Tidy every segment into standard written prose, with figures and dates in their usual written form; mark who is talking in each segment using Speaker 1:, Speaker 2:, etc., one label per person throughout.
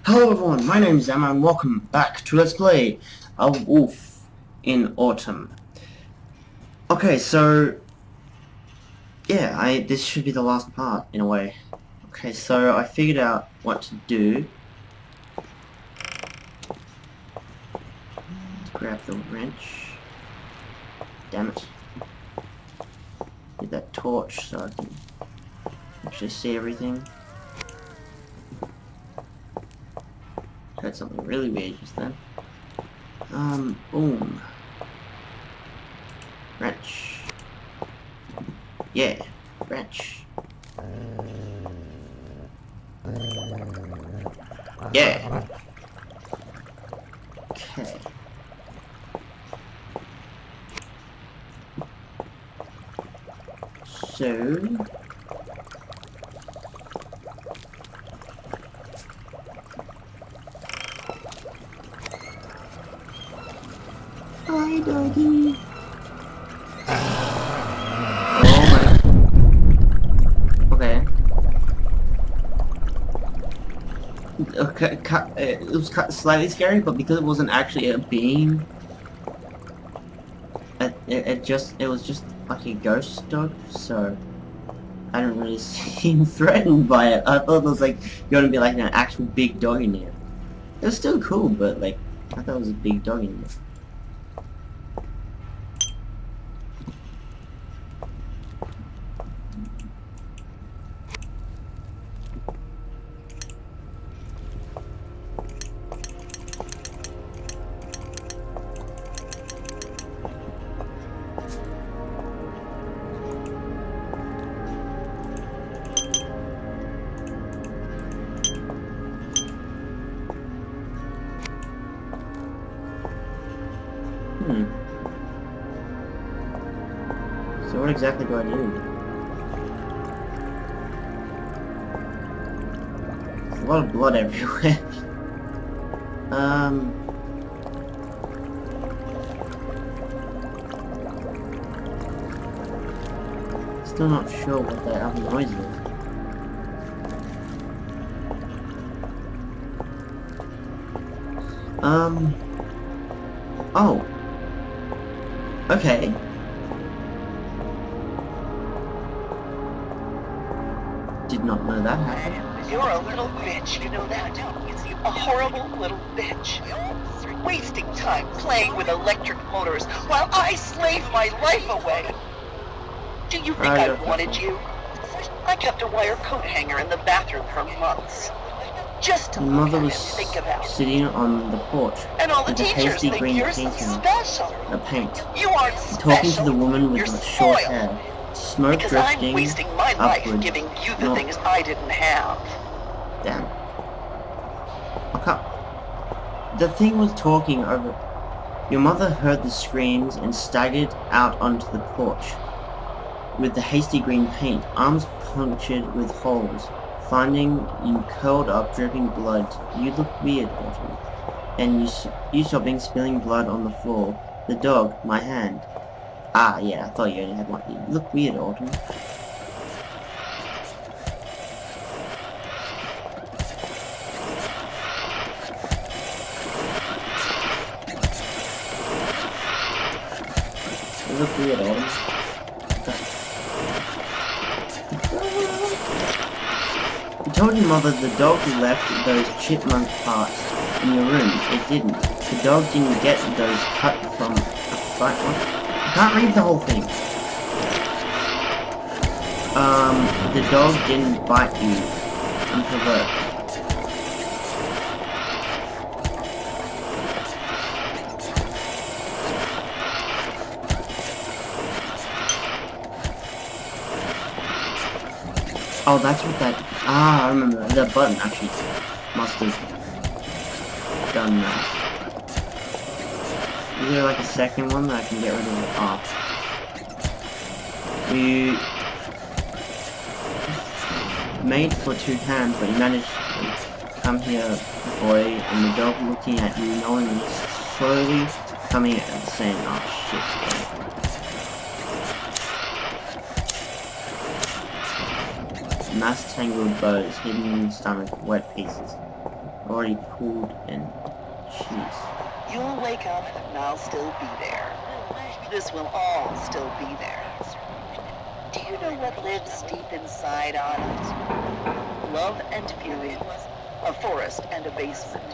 Speaker 1: Hello everyone, my name is Emma and welcome back to Let's Play A Wolf in Autumn. Okay, so yeah, this should be the last part in a way. Okay, so I figured out what to do. Grab the wrench. Damn it. Get that torch so I can actually see everything. Heard something really weird just then. Boom. Wrench. Yeah, wrench. Yeah. Okay. So hi doggy. Oh my. Okay. Okay, it was slightly scary, but because it wasn't actually a beam, it was just like a ghost dog, so I didn't really seem threatened by it. I thought it was like gonna be like an actual big dog in here. It was still cool, but like I thought it was a big dog in there. So what exactly do I do? There's a lot of blood everywhere. Still not sure what that other noise is. Oh. Okay. Did not know that happened.
Speaker 2: You're a little bitch, you know that? A horrible little bitch. Wasting time playing with electric motors while I slave my life away. Do you think I wanted you? I kept a wire coat hanger in the bathroom for months. Just to
Speaker 1: The
Speaker 2: look
Speaker 1: mother
Speaker 2: at
Speaker 1: was
Speaker 2: and think about.
Speaker 1: sitting on the porch
Speaker 2: And all the
Speaker 1: with a
Speaker 2: teachers
Speaker 1: hasty
Speaker 2: think
Speaker 1: green
Speaker 2: you're
Speaker 1: paint
Speaker 2: special.
Speaker 1: paint.
Speaker 2: You aren't
Speaker 1: Talking to
Speaker 2: special.
Speaker 1: the woman with
Speaker 2: You're
Speaker 1: the short
Speaker 2: spoiled.
Speaker 1: hair, smoke
Speaker 2: Because I'm
Speaker 1: drifting
Speaker 2: wasting my life
Speaker 1: upward.
Speaker 2: giving you the things I didn't have.
Speaker 1: Damn. Okay. The thing was talking over. Your mother heard the screams and staggered out onto the porch with the hasty green paint, arms punctured with holes. Finding you curled up, dripping blood. You look weird, Autumn. And you sobbing, spilling blood on the floor. The dog, my hand. Ah, yeah, I thought you only had one. You look weird, Autumn. You look weird, Autumn. You told your mother the dog left those chipmunk parts in your room. It didn't. The dog didn't get those cut from a fight. I can't read the whole thing. The dog didn't bite you. Unprovoked. Oh, that's what that... Ah, I remember. That button actually must have done that. Is there like a second one that I can get rid of it off? You made for 2 hands, but you managed to come here, boy, and the dog looking at you, knowingly, slowly coming and saying, oh shit, boy. Mass tangled bows, hidden in the stomach, wet pieces. A already pulled and jeez.
Speaker 2: You'll wake up and I'll still be there. This will all still be there. Do you know what lives deep inside us? Love and feelings, a forest and a basement,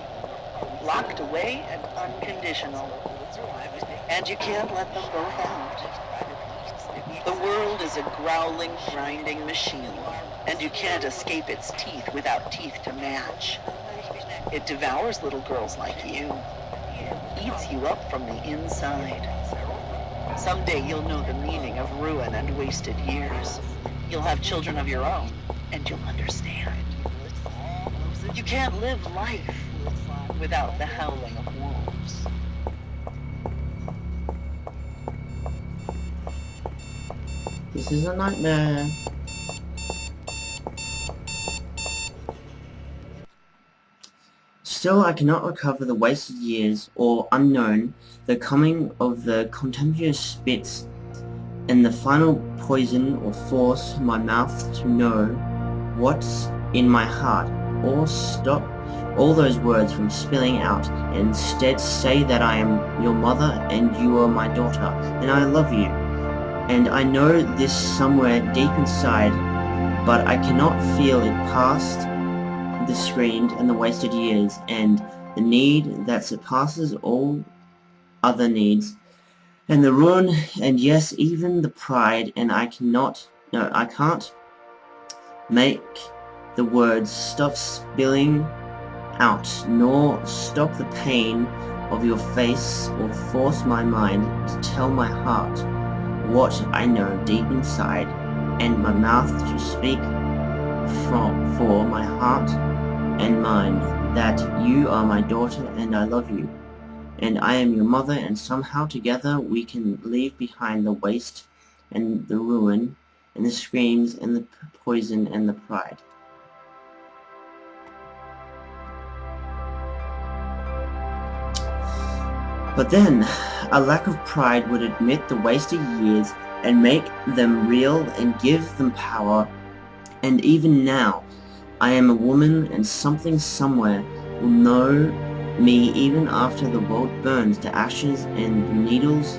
Speaker 2: locked away and unconditional. And you can't let them both out. The world is a growling, grinding machine, and you can't escape its teeth without teeth to match. It devours little girls like you, eats you up from the inside. Someday you'll know the meaning of ruin and wasted years. You'll have children of your own, and you'll understand. You can't live life without the howling of wolves.
Speaker 1: This is a nightmare. Still, I cannot recover the wasted years, or unknown, the coming of the contemptuous spits, and the final poison or force my mouth to know what's in my heart, or stop all those words from spilling out, and instead say that I am your mother and you are my daughter, and I love you. And I know this somewhere deep inside, but I cannot feel it past the screams and the wasted years, and the need that surpasses all other needs, and the ruin, and yes, even the pride, and I can't make the words stop spilling out, nor stop the pain of your face, or force my mind to tell my heart what I know deep inside, and my mouth to speak for my heart and mind, that you are my daughter and I love you, and I am your mother, and somehow together we can leave behind the waste and the ruin and the screams and the poison and the pride. But then, a lack of pride would admit the wasted years and make them real and give them power, and even now, I am a woman, and something somewhere will know me even after the world burns to ashes and the needles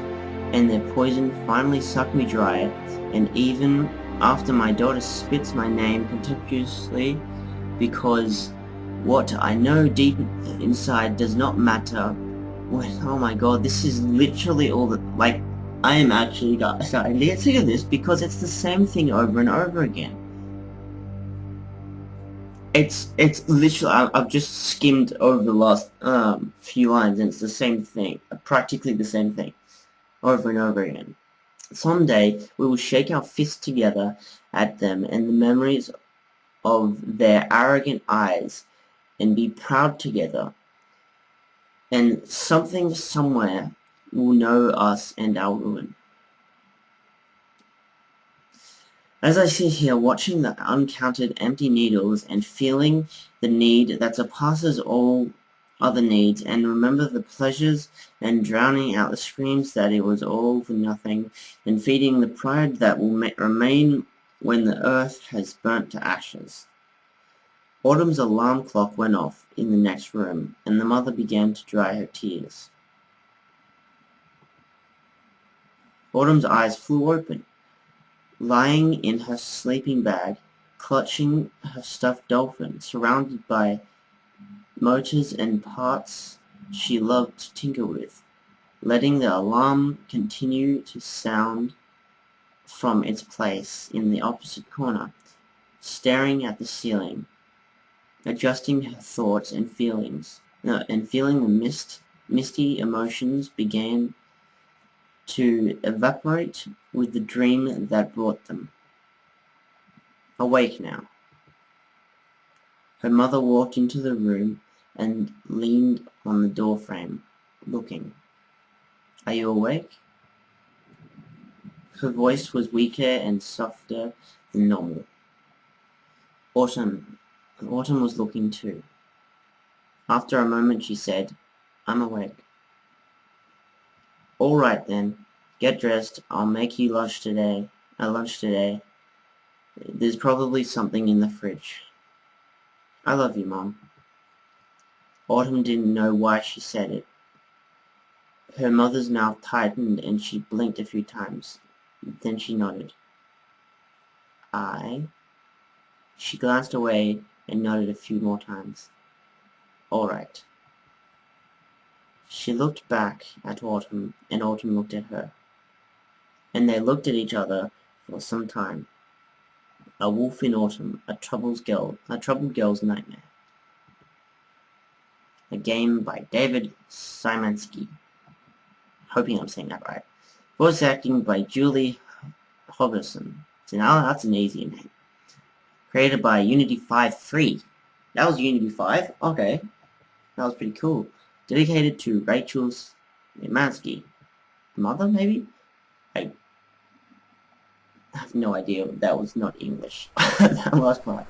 Speaker 1: and their poison finally suck me dry, and even after my daughter spits my name contemptuously, because what I know deep inside does not matter. When, oh my god, this is literally all that, like, I am actually starting to get sick of this because it's the same thing over and over again. It's literally, I've just skimmed over the last few lines, and it's the same thing, practically the same thing, over and over again. Someday we will shake our fists together at them and the memories of their arrogant eyes, and be proud together, and something somewhere will know us and our ruin. As I sit here watching the uncounted empty needles and feeling the need that surpasses all other needs, and remember the pleasures and drowning out the screams that it was all for nothing, and feeding the pride that will remain when the earth has burnt to ashes. Autumn's alarm clock went off in the next room, and the mother began to dry her tears. Autumn's eyes flew open. Lying in her sleeping bag, clutching her stuffed dolphin, surrounded by motors and parts she loved to tinker with, letting the alarm continue to sound from its place in the opposite corner, staring at the ceiling, adjusting her thoughts and feelings, and feeling the misty emotions began to evaporate with the dream that brought them. Awake now. Her mother walked into the room and leaned on the doorframe, looking. Are you awake? Her voice was weaker and softer than normal. Autumn was looking too. After a moment she said, I'm awake. All right then, get dressed. I'll make you lunch today. There's probably something in the fridge. I love you, Mom. Autumn didn't know why she said it. Her mother's mouth tightened and she blinked a few times. Then she nodded. I? She glanced away and nodded a few more times. All right. She looked back at Autumn, and Autumn looked at her. And they looked at each other for some time. A Wolf in Autumn, a troubled girl's nightmare. A game by David Szymanski. Hoping I'm saying that right. Voice acting by Julie Hogerson. So now that's an easy name. Created by Unity 5 Free. That was Unity 5? Okay. That was pretty cool. Dedicated to Rachel Szymanski. Mother, maybe? I have no idea. That was not English. That last part.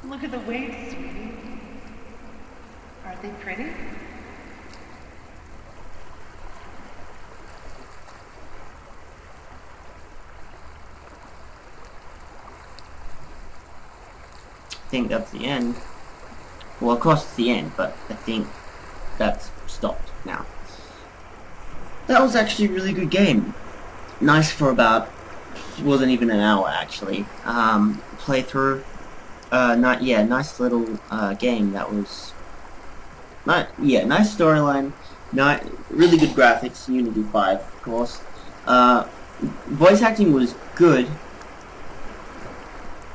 Speaker 2: Look at the waves, sweetie. Aren't they pretty?
Speaker 1: I think that's the end. Well, of course it's the end, but I think that's stopped now. That was actually a really good game. Nice for about, wasn't even an hour actually. Playthrough. Nice little game that was. Nice storyline. Really good graphics. Unity 5, of course. Voice acting was good.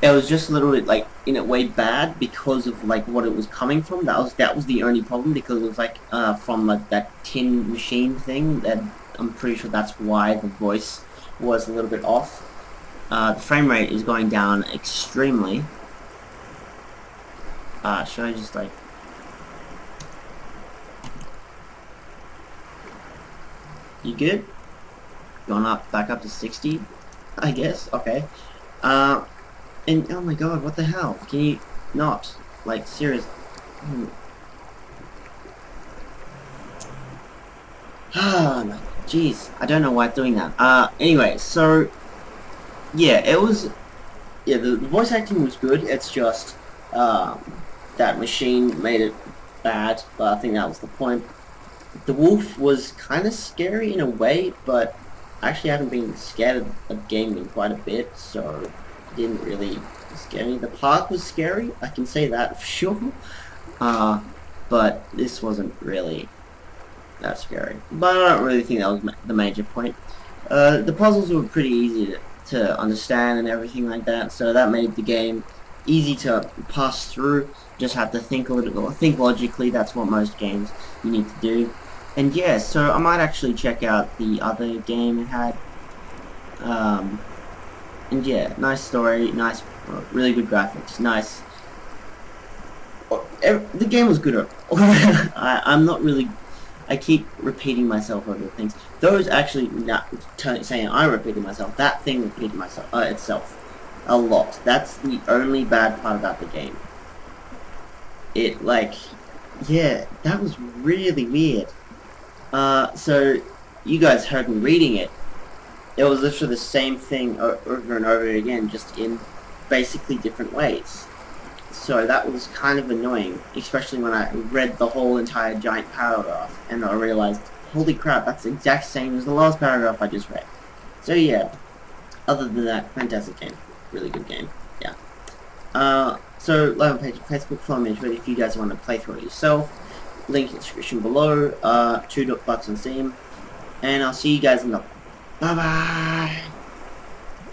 Speaker 1: It was just a little bit, like, in a way bad because of, like, what it was coming from. That was the only problem, because it was, like, from, like, that tin machine thing. That I'm pretty sure that's why the voice was a little bit off. The frame rate is going down extremely. Should I just, like... You good? Going up, back up to 60, I guess? Okay. And, oh my god, what the hell? Can you not? Like, serious? Ah, jeez. I don't know why it's doing that. Anyway, so... Yeah, it was... Yeah, the voice acting was good. It's just, that machine made it bad, but I think that was the point. The wolf was kind of scary in a way, but I actually haven't been scared of gaming quite a bit, so... Didn't really scare me. The park was scary, I can say that for sure. But this wasn't really that scary. But I don't really think that was the major point. The puzzles were pretty easy to understand and everything like that, so that made the game easy to pass through. Just have to think logically. That's what most games you need to do. And yeah, so I might actually check out the other game it had. And yeah, nice story, nice, really good graphics, nice. The game was good. I'm not really. I keep repeating myself over things. Those actually not saying I repeated myself. That thing repeated itself a lot. That's the only bad part about the game. It yeah, that was really weird. So you guys heard me reading it. It was literally the same thing over and over again, just in basically different ways. So that was kind of annoying, especially when I read the whole entire giant paragraph, and I realized, holy crap, that's the exact same as the last paragraph I just read. So yeah, other than that, fantastic game. Really good game, yeah. So, like on page Facebook, follow me on Twitter if you guys want to play through it yourself. Link in the description below, $2 on Steam, and I'll see you guys in the... Bye-bye!